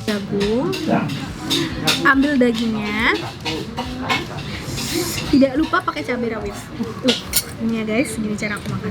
jagung, ambil dagingnya, tidak lupa pakai cabai rawit. Ini ya guys, gini cara aku makan.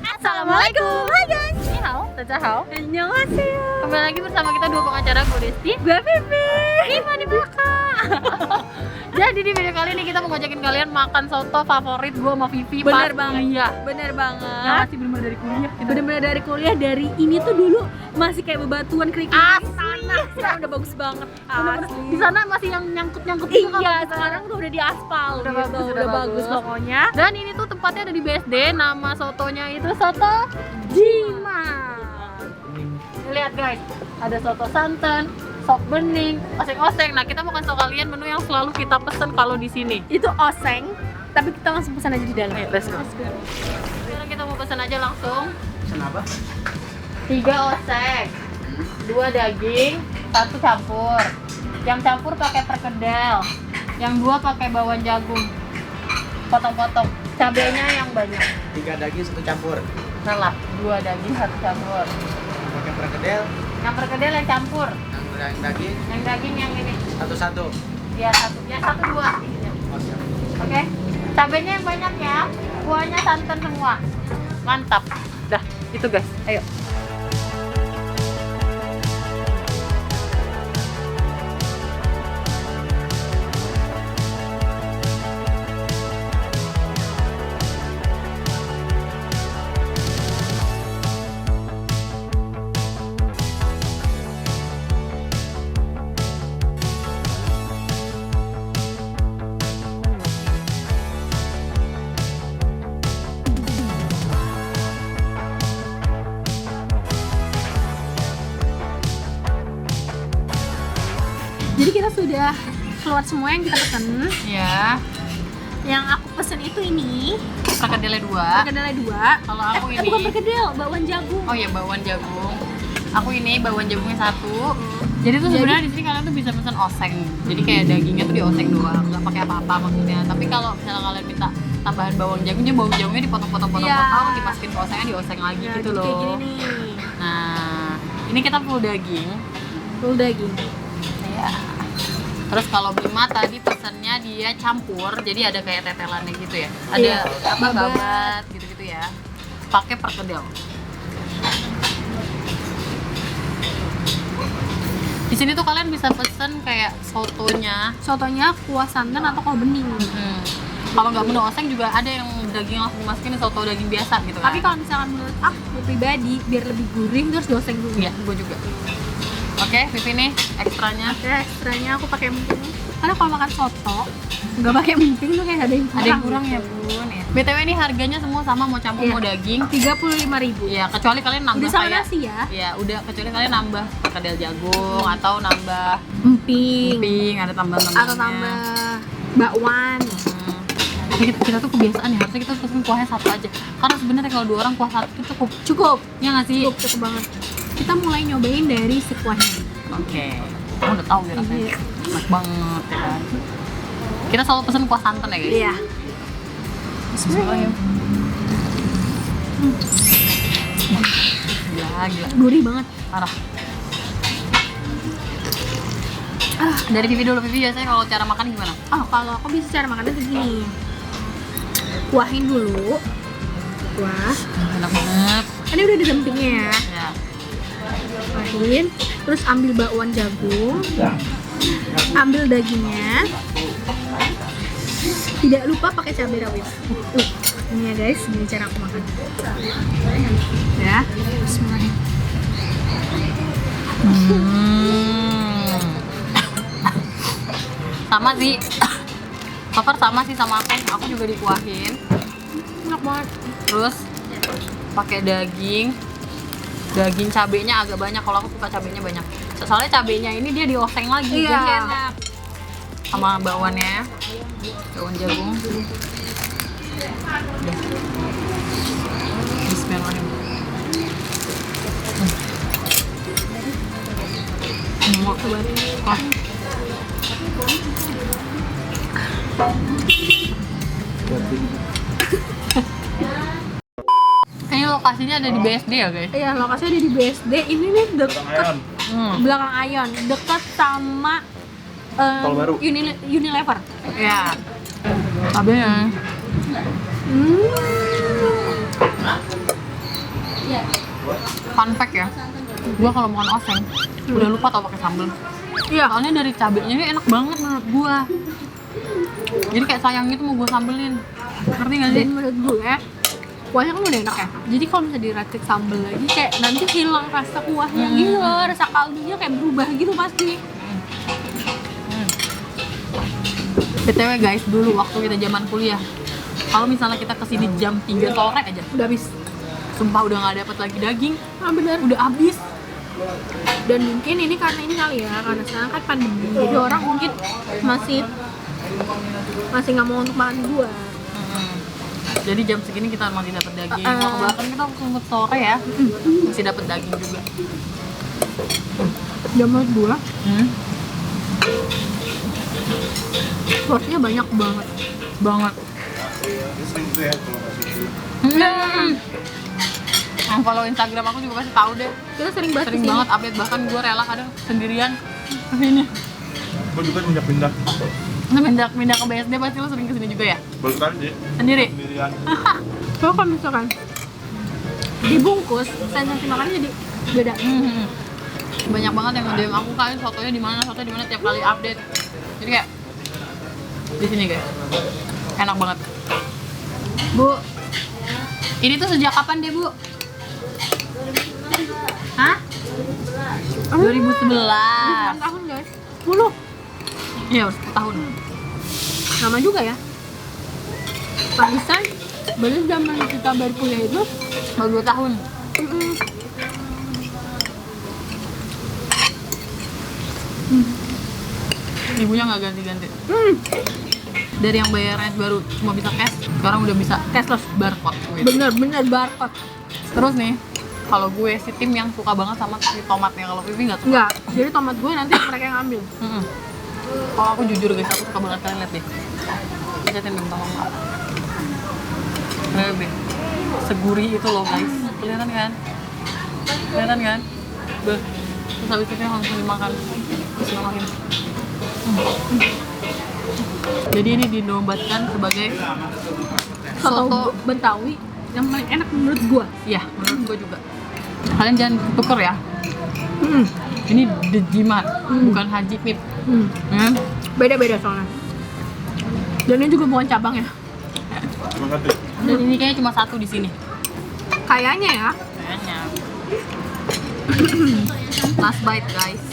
Assalamualaikum, hai guys. Ni hao, Hao. Annyeonghaseyo. Kembali lagi bersama kita dua pengacara, gue Desti, Gue Vivi. Viva di belakang. Jadi di video kali ini kita mau ngajakin kalian makan soto favorit gue sama Vivi. Bener pas banget. kuliah. Bener Yang banget. masih bener-bener dari kuliah. Bener-bener dari kuliah, dari ini tuh dulu masih kayak bebatuan kerikil Asli. tanah. Sekarang udah bagus banget. Asli. Di sana masih yang nyangkut-nyangkut gitu kan. Iya, sekarang tuh udah di aspal Udah gitu. bagus, udah bagus pokoknya. Dan ini tuh tempatnya ada di BSD. Nama sotonya itu soto Jima. Lihat guys, ada soto santan, sop bening, oseng-oseng. Nah, kita mau kasih tau kalian menu yang selalu kita pesen kalau di sini. Itu oseng, tapi kita langsung pesan aja di dalam. Let's go. Sekarang kita mau pesan aja langsung. Pesan apa? 3 oseng, 2 daging, 1 campur. Yang campur pakai perkedel, yang 2 pakai bawang jagung. Potong-potong. Cabenya yang banyak. 3 daging 1 campur. Salah, 2 daging 1 campur. Pakai perkedel, Yang perkedel yang campur. yang daging Yang daging yang ini. satu-satu. Ya satu, ya 1 2 ininya. Oh, siap. Oke. Cabenya yang banyak ya. Kuahnya santan semua. Mantap. Dah, itu guys. Ayo. Jadi kita sudah keluar semua yang kita pesen. Ya. Yang aku pesen itu ini Perkedelnya 2. perkedelnya 2. Kalau aku ini. Bukan perkedel, bawang jagung. Oh ya, bawang jagung. Aku ini bawang jagungnya 1. Jadi tuh sebenarnya di sini kalian tuh bisa pesan oseng. Jadi kayak dagingnya tuh dioseng doang, nggak pakai apa-apa maksudnya. Tapi kalau misalnya kalian minta tambahan bawang jagung, jadi bawang jagungnya dipotong-potong-potong, Iya. dimasukin ke osengnya, dioseng lagi Nah, gitu jadi loh. kayak gini nih. Nah, ini kita full daging. Full daging. Ya. Terus kalau Bima tadi pesennya dia campur, jadi ada kayak tetelannya gitu ya. Ada Iya, apa babat. babat gitu-gitu ya. Pakai perkedel. Di sini tuh kalian bisa pesen kayak sotonya. Sotonya kuah santan atau kuah bening. Kalau nggak menu oseng juga ada yang daging langsung masukin soto daging biasa gitu kan. Tapi kalau misalkan menurut aku pribadi biar lebih gurih terus dioseng dulu. iya, gue juga. Oke, Vivi nih ekstranya. Oke, ekstranya aku pakai emping. Karena kalau makan soto nggak pakai emping tuh kayak ada yang kurang. Ada yang kurang ya bun. Ya. BTW ini harganya semua sama, mau campur Iya. mau daging. 35.000. Iya, kecuali kalian nambah Udah sama kayak nasi ya. ya udah, kecuali kalian nambah perkedel jagung atau nambah Emping. ping, ada tambahan-tambahannya. Atau tambah bakwan. Tapi kita tuh kebiasaan ya, harusnya kita pesen kuahnya 1 aja. Karena sebenarnya kalau 2 orang kuah 1 itu cukup. Cukup. Ya nggak sih? Cukup banget. Kita mulai nyobain dari si kuahnya. Oke. Kamu udah tahu ya rasanya. Iya. Enak banget ya kan. Kita selalu pesen kuah santan ya guys. Iya. Bismillahirrahmanirrahim. Gila. Gurih banget. Parah. Dari Vivi dulu, Vivi biasanya kalau cara makan gimana? Oh, kalau aku bisa cara makannya segini. Kuahin dulu. Kuah. Enak banget. Ini udah ada empingnya ya. Ya. Kuahin. Terus ambil bakwan jagung. Ambil dagingnya. Tidak lupa pakai cabai rawit. Ini ya guys, gini cara aku makan. Ya. Bismillahirrahmanirrahim. Sama sih. Cover sama sih sama aku. Aku juga dikuahin. Enak banget. Terus pakai daging. Daging cabenya agak banyak. Kalau aku suka cabenya banyak. Soalnya cabenya ini dia dioseng lagi. Iya. Jadi enak. Sama bawannya. Bawang jagung. Udah. Bismillahirrahmanirrahim. Mau Coba. ah. Ini lokasinya ada di BSD ya guys? Iya, lokasinya ada di BSD. Ini nih deket belakang Aeon, deket sama Tol baru. Unilever. Ya. Tapi ya. Fun fact ya, gua kalau makan oseng udah lupa tau pakai sambal. Iya. Soalnya dari cabenya ini enak banget menurut gua. Jadi kayak sayang gitu mau gua sambelin. Ngerti gak sih? Dan menurut gue, kuahnya kan udah enak ya. Jadi kalau misalnya diracik sambal lagi, kayak nanti hilang rasa kuahnya gitu loh, rasa kaldunya kayak berubah gitu pasti. BTW guys, dulu waktu kita zaman kuliah, kalau misalnya kita kesini jam 3 sore aja, Udah habis. sumpah udah nggak dapet lagi daging, Ah benar. udah habis. Dan mungkin ini karena ini kali ya, karena sekarang kan pandemi, jadi orang mungkin masih nggak mau untuk makan buah. Jadi jam segini kita masih dapat daging. Kalau ke belakang kita sempet sore ya, masih dapat daging juga. Dan menurut gue, porsinya banyak banget. Banget. Yang follow Instagram aku juga pasti tahu deh. Kita sering banget Sering kesini. banget update, bahkan gue rela kadang sendirian kesini. Gue juga pindah-pindah. Nah, pindah ke BSD pasti lo sering kesini juga ya? Baru kali sih, Sendiri? sendirian. Kalau misalkan dibungkus, sensasi makannya jadi beda. Banyak banget yang nge-DM aku, kalian sotonya di mana tiap kali update. Jadi kayak di sini guys. Enak banget. Bu, ini tuh sejak kapan deh, Bu? Hah? 2011. 6 tahun guys. 10. Iya, 10 tahun. Lama juga ya. Pantesan baru zaman kita baru kuliah itu Baru 2 tahun. Ibunya nggak ganti-ganti. Dari yang bayarnya baru cuma bisa cash, sekarang udah bisa cashless barcode. bener barcode. Terus nih, kalau gue si tim yang suka banget sama si tomatnya, kalau Vivi nggak suka. Enggak, jadi tomat gue nanti mereka yang ambil. Kalau aku jujur guys, aku suka banget, kalian lihat deh. Lihatin dong tomat. Bebe, segurih itu loh guys, kelihatan kan? Kelihatan kan? Beh, terus habis itu langsung dimakan. Bismillahirrahmanirrahim. Jadi ini dinobatkan sebagai Soto Betawi yang paling enak menurut gue. ya, menurut gue juga. Kalian jangan tuker ya. Ini The Jimat, bukan Haji Pip. Beda-beda soalnya. Dan ini juga bukan cabang ya. Makasih. Dan ini kayaknya cuma satu di sini. Kayaknya ya. Kayaknya. Last bite guys.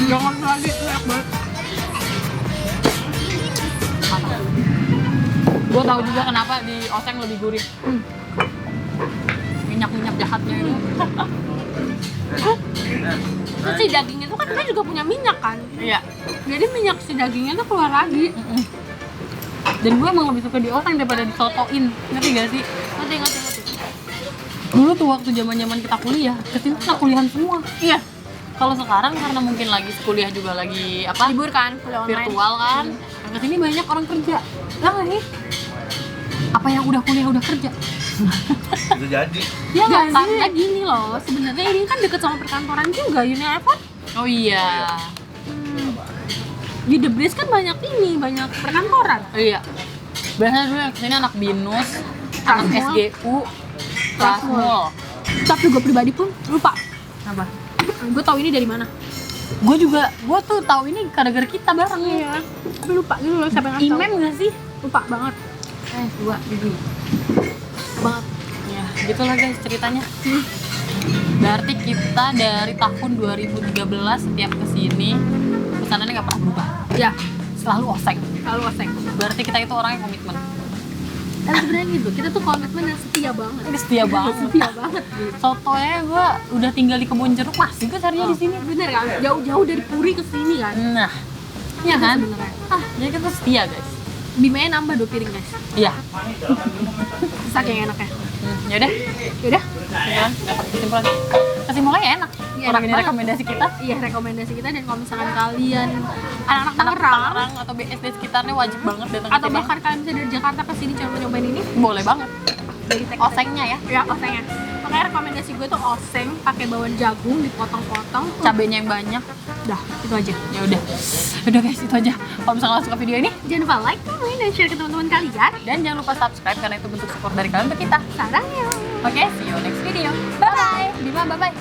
Jangan lagi enak banget. Gue tahu juga kenapa di oseng lebih gurih. Minyak-minyak jahatnya itu. Terus si dagingnya itu kan dia juga punya minyak kan. Iya. Jadi minyak si dagingnya tuh keluar lagi. Dan gue emang lebih suka di oseng daripada disotoin. Ngerti gak sih? Ngerti. Dulu tuh waktu zaman kita kuliah, kesini tuh anak kuliahan semua. Iya. Kalau sekarang karena mungkin lagi kuliah juga lagi apa? Libur kan, kuliah online. Virtual kan. Yang kesini banyak orang kerja. Lah nggak sih? Apa yang udah kuliah udah kerja? Bisa jadi. Ya nggak sih? Karena gini loh, sebenarnya ini kan deket sama perkantoran juga, Unilever. Oh iya. Di The Breeze kan banyak perkantoran. Iya. Biasanya dulu yang kesini anak binus, anak Transmall. SGU, Transmall. Tapi gue pribadi pun lupa. Apa? Gue tahu ini dari mana. Gue tuh tahu ini gara-gara kita bareng. Iya. Tapi lupa gitu loh siapa yang ngasih tahu. Imem nggak sih? Lupa banget. Dua, gitu. Banget. Ya, gitulah guys ceritanya. Berarti kita dari tahun 2013 setiap kesini pesanannya nggak pernah berubah. Ya, Selalu oseng. kalau oseng. Berarti kita itu orang yang komitmen. Dan sebenarnya gitu, kita tuh komitmen yang setia banget. Ini setia banget. Setia banget gitu. Sotonya gue udah tinggal di Kebun Jeruk, masih gue carinya di sini. Bener kan? Jauh-jauh dari Puri ke sini kan. Nah, iya kan? Sebenarnya. Jadi kita setia guys. Bimanya nambah 2 piring guys. Iya. Saking enaknya. Yaudah, Yaudah, kesimpulannya enak. Iya, Orang enak ini banget. rekomendasi kita. iya rekomendasi kita. Dan kalau misalkan kalian anak-anak Anak Tangerang Tangerang atau BSD sekitarnya wajib banget datang ke atau sini. bahkan kalian bisa dari Jakarta ke sini coba nyobain ini Boleh banget. dari tek Osengnya ya, ya osengnya. Makanya rekomendasi gue tuh oseng pakai bawang jagung dipotong-potong. cabenya yang banyak. Dah, itu aja. Ya udah guys, itu aja. Kalau misalnya suka video ini, Jangan lupa like, comment, dan share ke teman-teman kalian. dan jangan lupa subscribe karena itu bentuk support dari kalian untuk kita. Sarangnya. Oke, see you next video. Bye bye. Bima, bye bye.